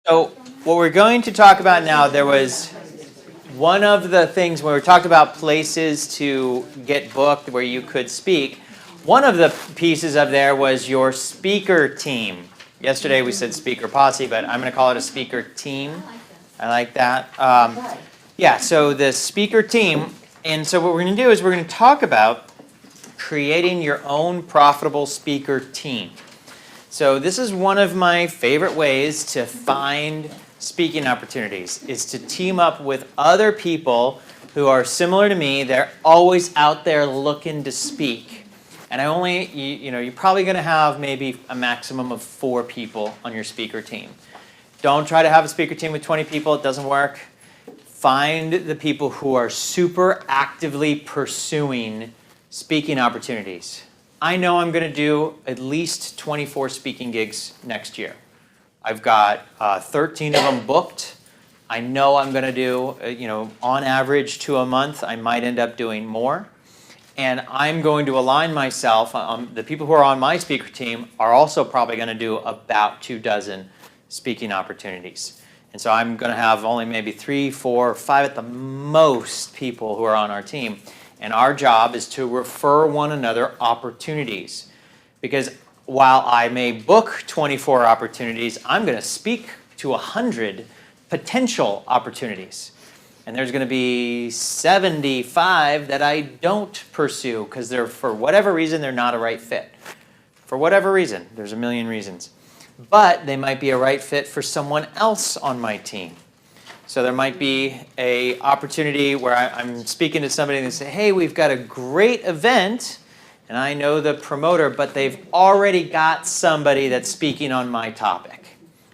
So what we're going to talk about now, there was one of the things when we talked about places to get booked where you could speak, one of the pieces of there was your speaker team. Yesterday we said speaker posse, but I'm going to call it a speaker team. I like that. Yeah, so the speaker team, and so what we're going to do is we're going to talk about creating your own profitable speaker team. So this is one of my favorite ways to find speaking opportunities, is to team up with other people who are similar to me. They're always out there looking to speak. And you're probably going to have maybe a maximum of 4 people on your speaker team. Don't try to have a speaker team with 20 people. It doesn't work. Find the people who are super actively pursuing speaking opportunities. I know I'm going to do at least 24 speaking gigs next year. I've got 13 of them booked. I know I'm going to do, on average 2 a month. I might end up doing more. And I'm going to align myself. The people who are on my speaker team are also probably going to do about 24 speaking opportunities. And so I'm going to have only maybe 3, 4, 5 at the most people who are on our team. And our job is to refer one another opportunities. Because while I may book 24 opportunities, I'm going to speak to 100 potential opportunities. And there's going to be 75 that I don't pursue because for whatever reason, they're not a right fit. For whatever reason, there's a million reasons. But they might be a right fit for someone else on my team. So there might be an opportunity where I'm speaking to somebody and they say, hey, we've got a great event, and I know the promoter, but they've already got somebody that's speaking on my topic.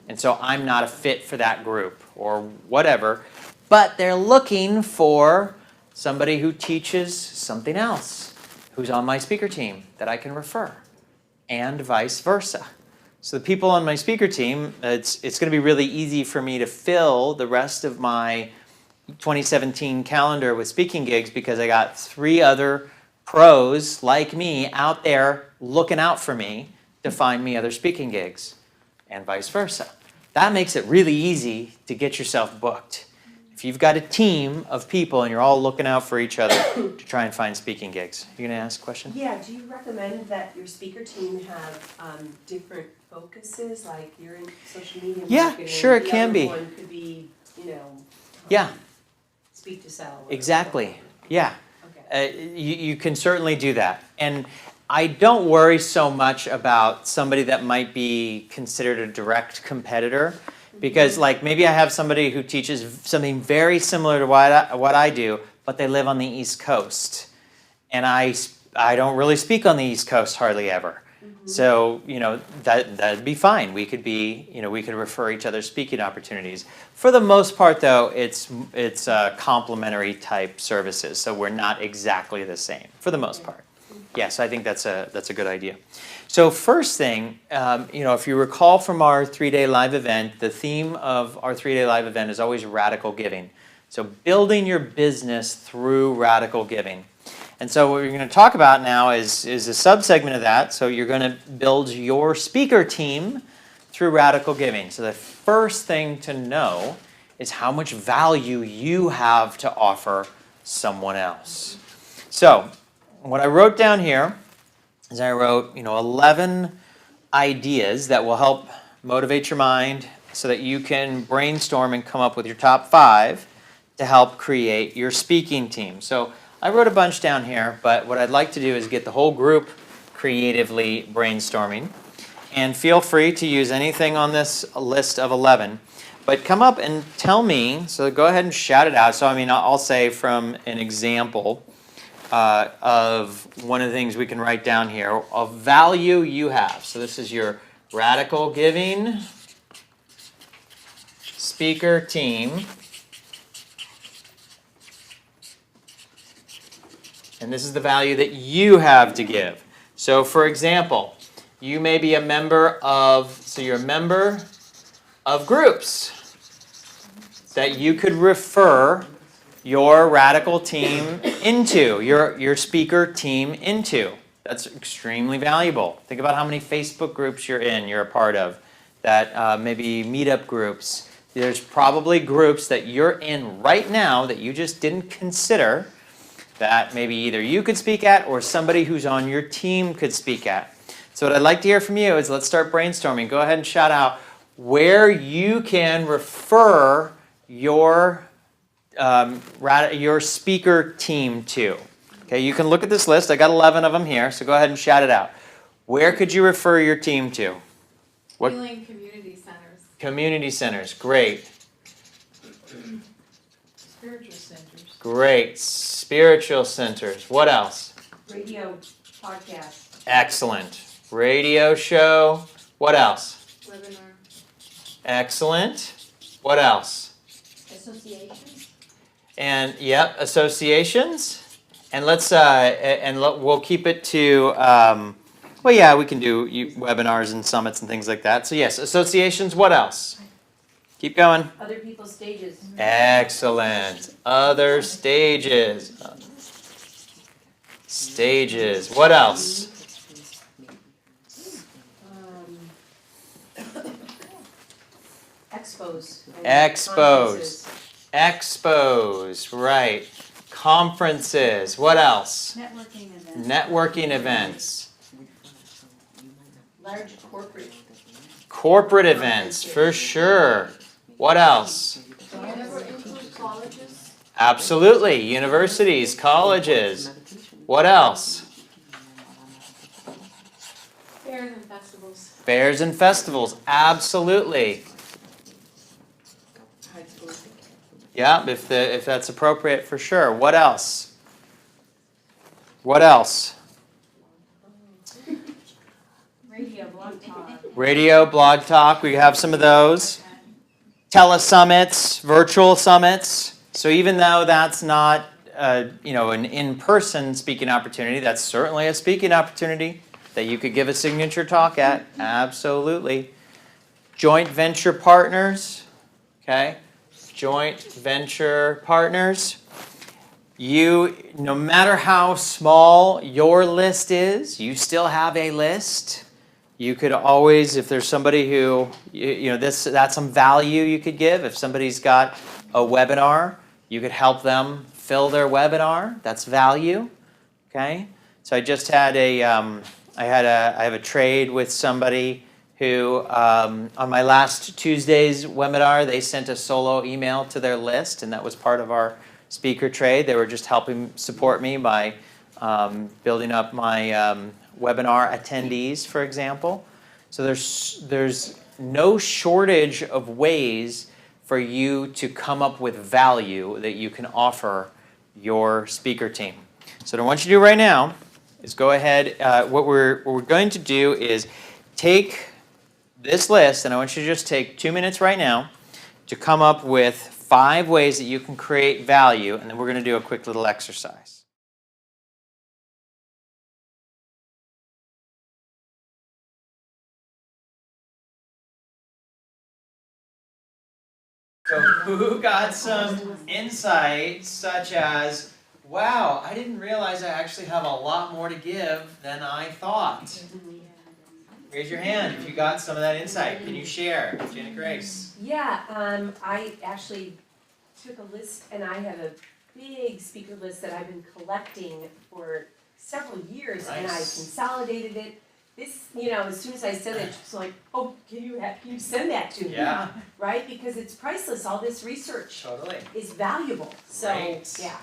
And so I'm not a fit for that group or whatever, but they're looking for somebody who teaches something else, who's on my speaker team that I can refer, and vice versa. So the people on my speaker team, it's going to be really easy for me to fill the rest of my 2017 calendar with speaking gigs because I got 3 other pros like me out there looking out for me to find me other speaking gigs, and vice versa. That makes it really easy to get yourself booked. If you've got a team of people and you're all looking out for each other to try and find speaking gigs. You going to ask a question? Yeah, do you recommend that your speaker team have different focuses, like you're in social media marketing? Yeah, sure, it can be. The other one could be, Yeah. Speak to sell. Exactly, yeah. Okay. You can certainly do that. And I don't worry so much about somebody that might be considered a direct competitor. Because maybe I have somebody who teaches something very similar to what I do, but they live on the East Coast. And I don't really speak on the East Coast hardly ever. Mm-hmm. So, that'd be fine. We could we could refer each other speaking opportunities. For the most part, though, it's complementary type services. So we're not exactly the same for the most part. Yes, I think that's a good idea. So first thing, if you recall from our 3-day live event, the theme of our 3-day live event is always radical giving. So building your business through radical giving. And so what we're going to talk about now is a subsegment of that. So you're going to build your speaker team through radical giving. So the first thing to know is how much value you have to offer someone else. So what I wrote down here is I wrote, 11 ideas that will help motivate your mind so that you can brainstorm and come up with your top 5 to help create your speaking team. So I wrote a bunch down here, but what I'd like to do is get the whole group creatively brainstorming. And feel free to use anything on this list of 11. But come up and tell me, so go ahead and shout it out. So I'll say from an example of one of the things we can write down here, of value you have. So this is your radical giving speaker team. And this is the value that you have to give. So for example, you may be a member of groups that you could refer your radical team into, your speaker team into. That's extremely valuable. Think about how many Facebook groups you're a part of. that maybe meetup groups. There's probably groups that you're in right now that you just didn't consider that maybe either you could speak at or somebody who's on your team could speak at. So what I'd like to hear from you is let's start brainstorming. Go ahead and shout out where you can refer your speaker team to. Okay, you can look at this list. I got 11 of them here, so go ahead and shout it out. Where could you refer your team to? What? Healing community centers. Community centers, great. Spiritual centers. Great. Spiritual centers. What else? Radio, podcast. Excellent. Radio show. What else? Webinar. Excellent. What else? Associations. And yep, associations. And we'll keep it to well, yeah, we can do webinars and summits and things like that. So yes, associations. What else? Keep going. Other people's stages. Excellent. Other stages. Stages. What else? Expos. Expos. Expos. Right. Conferences. What else? Networking events. Networking events. Large corporate. Corporate events, for sure. What else? Do you ever include colleges? Absolutely. Universities, colleges. What else? Fairs and festivals. Fairs and festivals, absolutely. High school. Yeah, if that's appropriate, for sure. What else? What else? Radio, blog talk. Radio, blog talk, we have some of those. Telesummits, virtual summits. So even though that's not an in-person speaking opportunity, that's certainly a speaking opportunity that you could give a signature talk at. Absolutely. Joint venture partners. Okay. Joint venture partners. No matter how small your list is, you still have a list. You could always, if there's somebody who, that's some value you could give. If somebody's got a webinar, you could help them fill their webinar. That's value. Okay. So I just had I have a trade with somebody who, on my last Tuesday's webinar, they sent a solo email to their list, and that was part of our speaker trade. They were just helping support me by building up my webinar attendees, for example. So there's no shortage of ways for you to come up with value that you can offer your speaker team. So what I want you to do right now is go ahead. What we're going to do is take this list, and I want you to just take 2 minutes right now to come up with 5 ways that you can create value, and then we're going to do a quick little exercise. So who got some insight such as, wow, I didn't realize I actually have a lot more to give than I thought? Raise your hand if you got some of that insight. Can you share? Janet Grace. Yeah, I actually took a list, and I have a big speaker list that I've been collecting for several years, and I Nice. consolidated it. This, as soon as I said it, it's like, oh, can you send that to me? Yeah, Right, because it's priceless, all this research totally. is valuable, so, Great. yeah.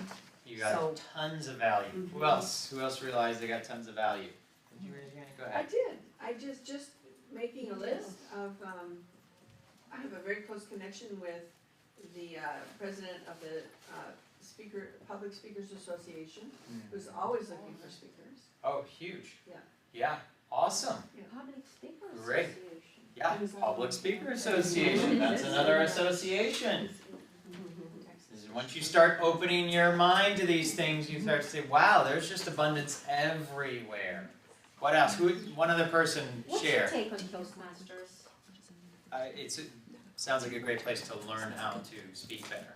You got So- tons of value. Who Mhm. else? Who else realized they got tons of value? Did you raise your hand? Go I ahead. did. I just making a list of, I have a very close connection with the president of the Public Speakers Association, who's always looking for speakers. Oh, huge. Yeah. Yeah, awesome. Public Speakers Great. Association. Yeah, Public Speaker Association, that's another association. Once you start opening your mind to these things, you start to say, wow, there's just abundance everywhere. What else? One other person What's your share. take on Toastmasters? It sounds like a great place to learn how to speak better.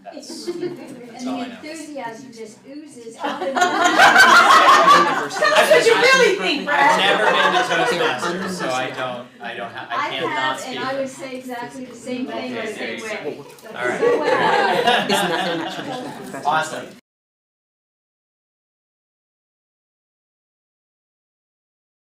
That's And all I the know. enthusiasm just oozes out of me. That's what you really think, I've Brad. never been to Toastmasters, so I can't not have, speak. and I would say exactly the same thing Okay, the same there you way. All right. So, Awesome.